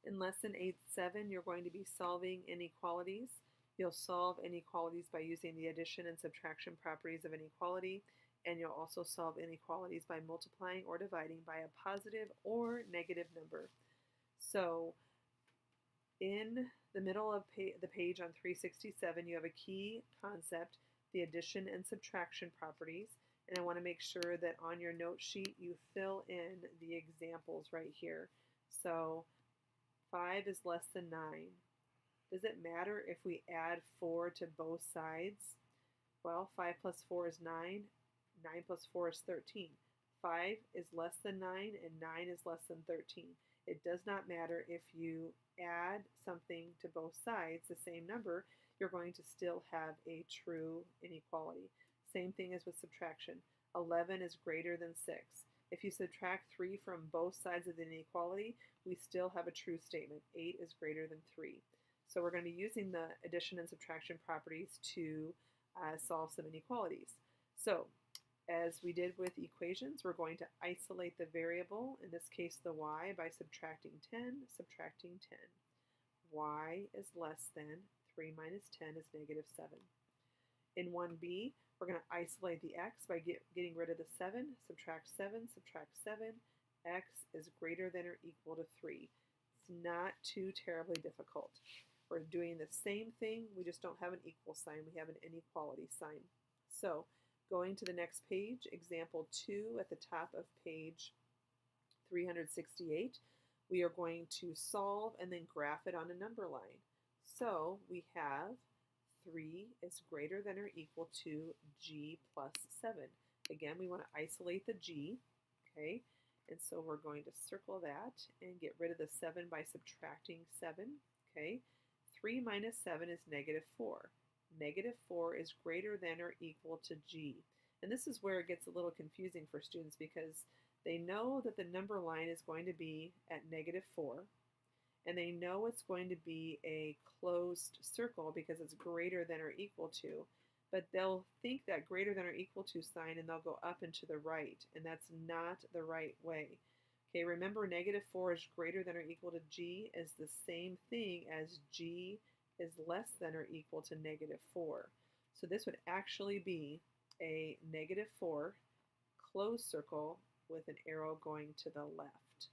In Lesson 8.7, you're going to be solving inequalities. You'll solve inequalities by using the addition and subtraction properties of inequality, and you'll also solve inequalities by multiplying or dividing by a positive or negative number. So in the middle of the page on 367, you have a key concept, the addition and subtraction properties, and I want to make sure that on your note sheet you fill in the examples right here. So 5 is less than 9. Does it matter if we add 4 to both sides? Well, 5 plus 4 is 9. 9 plus 4 is 13. 5 is less than 9 and 9 is less than 13. It does not matter if you add something to both sides, the same number, you're going to still have a true inequality. Same thing as with subtraction. 11 is greater than 6. If you subtract 3 from both sides of the inequality, we still have a true statement. 8 is greater than 3. So we're going to be using the addition and subtraction properties to solve some inequalities. So as we did with equations, we're going to isolate the variable, in this case the y, by subtracting 10, subtracting 10. Y is less than 3 minus 10 is negative 7. In 1b, we're going to isolate the x by getting rid of the 7, subtract 7, subtract 7. X is greater than or equal to 3. It's not too terribly difficult. We're doing the same thing, we just don't have an equal sign, we have an inequality sign. So going to the next page, example 2 at the top of page 368, we are going to solve and then graph it on a number line. So we have 3 is greater than or equal to g plus 7. Again, we want to isolate the g, okay? And so we're going to circle that and get rid of the 7 by subtracting 7, okay? 3 minus 7 is negative 4. Negative 4 is greater than or equal to g. And this is where it gets a little confusing for students because they know that the number line is going to be at negative 4, and they know it's going to be a closed circle because it's greater than or equal to, but they'll think that greater than or equal to sign and they'll go up and to the right, and that's not the right way. Okay, remember negative 4 is greater than or equal to g is the same thing as g is less than or equal to negative 4. So this would actually be a negative 4 closed circle with an arrow going to the left.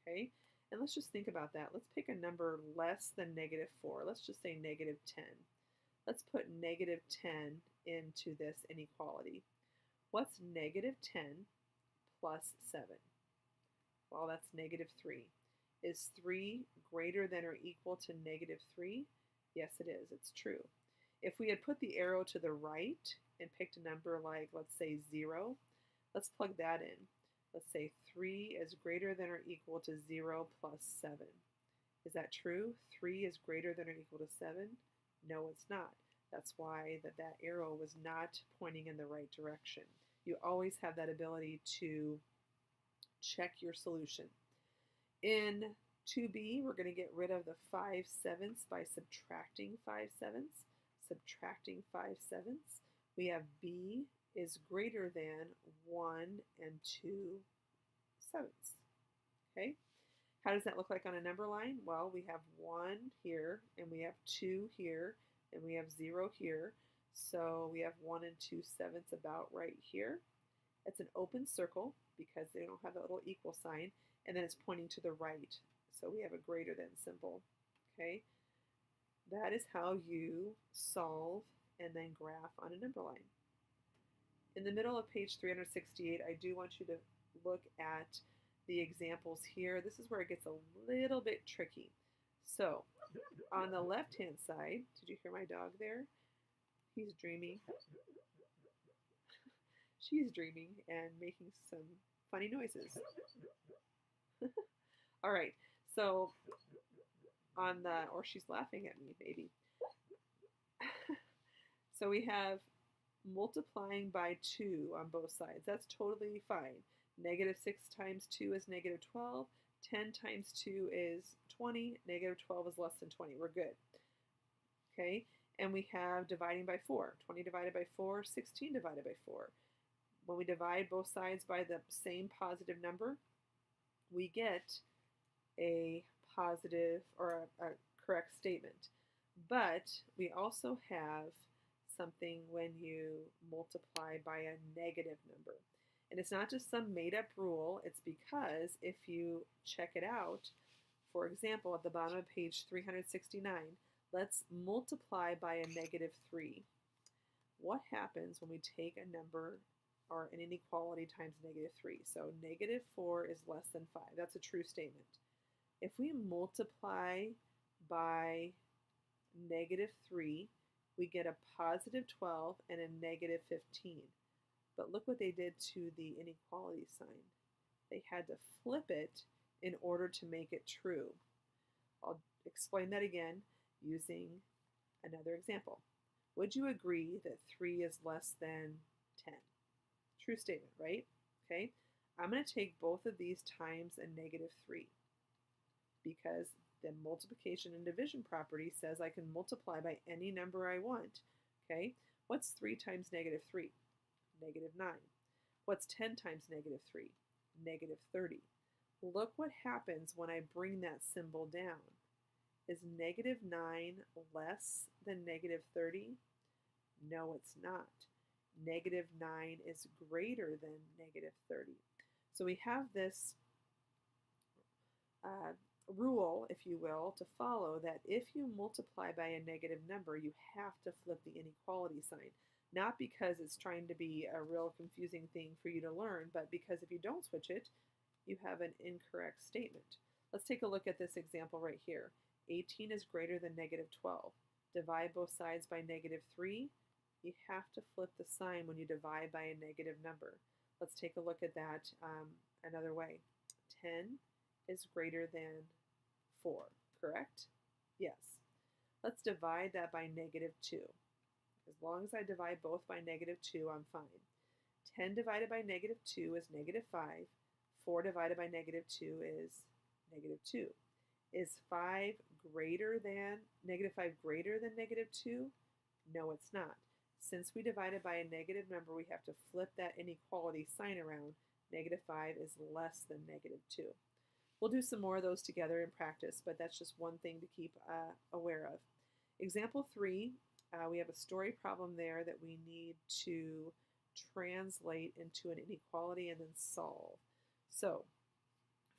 Okay, and let's just think about that. Let's pick a number less than negative 4. Let's just say negative 10. Let's put negative 10 into this inequality. What's negative 10 plus 7? Well, that's negative 3. Is 3 greater than or equal to negative 3? Yes, it is. It's true. If we had put the arrow to the right and picked a number like, let's say 0, let's plug that in. Let's say 3 is greater than or equal to 0 plus 7. Is that true? 3 is greater than or equal to 7? No, it's not. That's why that arrow was not pointing in the right direction. You always have that ability to check your solution. In 2b, we're going to get rid of the 5/7 by subtracting 5/7. Subtracting 5/7. We have b is greater than 1 and 2/7. Okay? How does that look like on a number line? Well, we have 1 here, and we have 2 here, and we have 0 here. So we have 1 and 2/7 about right here. It's an open circle because they don't have that little equal sign, and then it's pointing to the right. So we have a greater than symbol. Okay? That is how you solve and then graph on a number line. In the middle of page 368, I do want you to look at the examples here. This is where it gets a little bit tricky. So on the left-hand side, did you hear my dog there? He's dreaming. She's dreaming and making some funny noises. All right, so on the, or she's laughing at me, maybe. So we have multiplying by 2 on both sides. That's totally fine. Negative 6 times 2 is negative 12. 10 times 2 is 20. Negative 12 is less than 20. We're good. Okay, and we have dividing by 4. 20 divided by 4, 16 divided by 4. When we divide both sides by the same positive number, we get a positive or a correct statement. But we also have something when you multiply by a negative number. And it's not just some made up rule, it's because if you check it out, for example, at the bottom of page 369, let's multiply by a negative 3. What happens when we take a number or an inequality times negative 3? So negative 4 is less than 5. That's a true statement. If we multiply by negative 3, we get a positive 12 and a negative 15. But look what they did to the inequality sign. They had to flip it in order to make it true. I'll explain that again using another example. Would you agree that 3 is less than 10? True statement, right? Okay. I'm going to take both of these times a negative 3 because the multiplication and division property says I can multiply by any number I want. Okay. What's 3 times negative 3? Negative 9. What's 10 times negative 3? Negative 30. Look what happens when I bring that symbol down. Is negative 9 less than negative 30? No, it's not. Negative 9 is greater than negative 30. So we have this rule, if you will, to follow that if you multiply by a negative number, you have to flip the inequality sign. Not because it's trying to be a real confusing thing for you to learn, but because if you don't switch it, you have an incorrect statement. Let's take a look at this example right here. 18 is greater than negative 12. Divide both sides by negative 3. You have to flip the sign when you divide by a negative number. Let's take a look at that another way. 10 is greater than 4, correct? Yes. Let's divide that by negative 2. As long as I divide both by negative 2, I'm fine. 10 divided by negative 2 is negative 5. 4 divided by negative 2 is negative 2. Is 5 greater than, negative 5 greater than negative 2? No, it's not. Since we divided by a negative number, we have to flip that inequality sign around. Negative 5 is less than negative 2. We'll do some more of those together in practice, but that's just one thing to keep aware of. Example 3, we have a story problem there that we need to translate into an inequality and then solve. So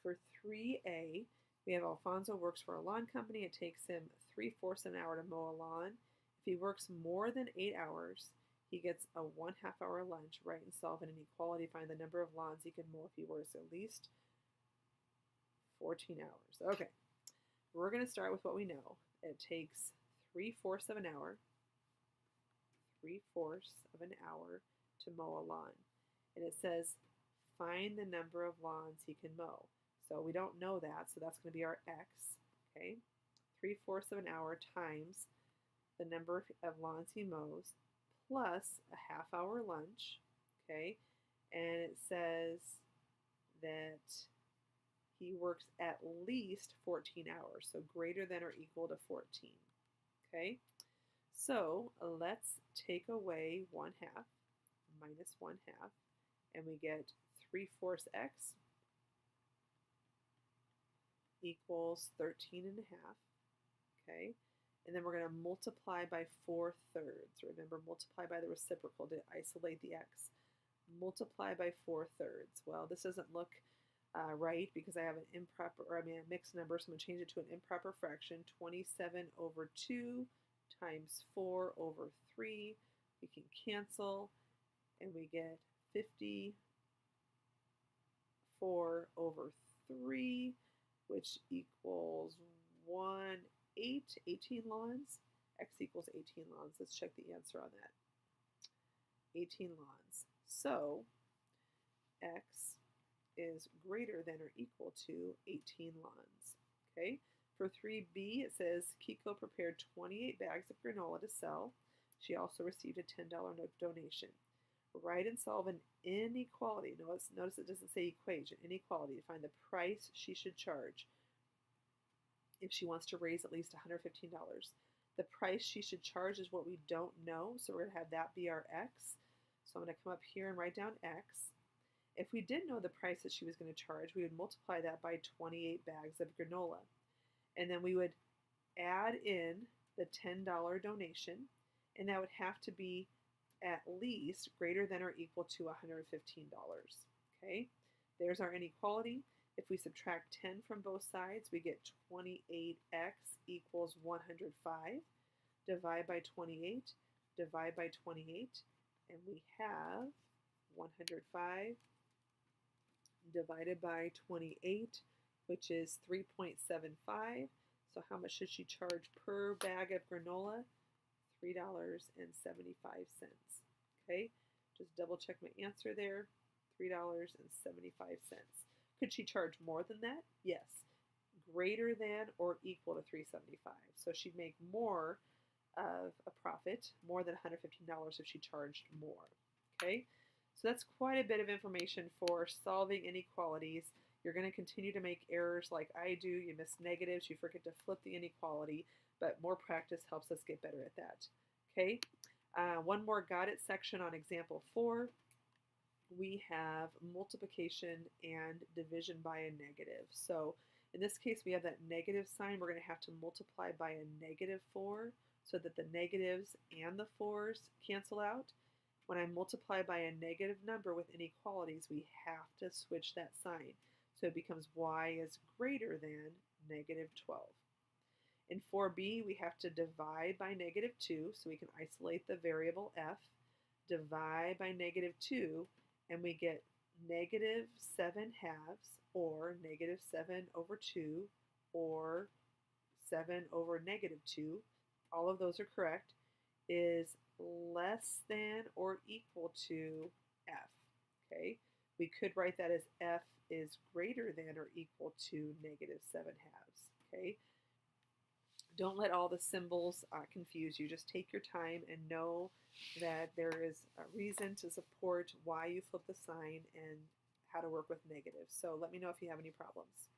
for 3A, we have Alfonso works for a lawn company. It takes him 3/4 an hour to mow a lawn. If he works more than 8 hours, he gets a 1/2 hour lunch. Write and solve an inequality. Find the number of lawns he can mow if he works at least 14 hours. Okay, we're going to start with what we know. It takes 3/4 of an hour, 3/4 of an hour to mow a lawn. And it says, find the number of lawns he can mow. So we don't know that, so that's going to be our x. Okay, 3/4 of an hour times the number of lawns he mows plus a 1/2 hour lunch. Okay, and it says that he works at least 14 hours, so greater than or equal to 14. Okay, so let's take away 1/2 minus 1/2, and we get 3/4 x equals 13.5. Okay, and then we're going to multiply by 4/3. Remember, multiply by the reciprocal to isolate the x. Multiply by 4/3. Well, this doesn't look right because I have an improper, or a mixed number, so I'm going to change it to an improper fraction. 27/2 times 4/3. We can cancel, and we get 54/3, which equals 18 lawns. X equals 18 lawns. Let's check the answer on that. 18 lawns. So x is greater than or equal to 18 lawns. Okay. For 3B, it says Kiko prepared 28 bags of granola to sell. She also received a $10 donation. Write and solve an inequality. Notice it doesn't say equation. Inequality to find the price she should charge if she wants to raise at least $115. The price she should charge is what we don't know, so we're going to have that be our x. So I'm going to come up here and write down x. If we did know the price that she was going to charge, we would multiply that by 28 bags of granola. and then we would add in the $10 donation, and that would have to be at least greater than or equal to $115. Okay, there's our inequality. If we subtract 10 from both sides, we get 28x equals 105. Divide by 28, divide by 28, and we have 105 divided by 28, which is 3.75. So how much should she charge per bag of granola? $3.75. Okay, just double check my answer there. $3.75. Could she charge more than that? Yes. Greater than or equal to $3.75. So she'd make more of a profit, more than $115 if she charged more. Okay, so that's quite a bit of information for solving inequalities. You're going to continue to make errors like I do. You miss negatives, you forget to flip the inequality, but more practice helps us get better at that. Okay, one more got it section on example 4. We have multiplication and division by a negative. So in this case, we have that negative sign. We're going to have to multiply by a -4 so that the negatives and the 4s cancel out. When I multiply by a negative number with inequalities, we have to switch that sign. So it becomes y is greater than -12. In 4b, we have to divide by -2, so we can isolate the variable f, divide by -2, and we get -7/2, or -7/2, or 7/2. All of those are correct. Is less than or equal to f. Okay, we could write that as f is greater than or equal to -7/2. Okay, don't let all the symbols confuse you. Just take your time and know that there is a reason to support why you flip the sign and how to work with negatives. So let me know if you have any problems.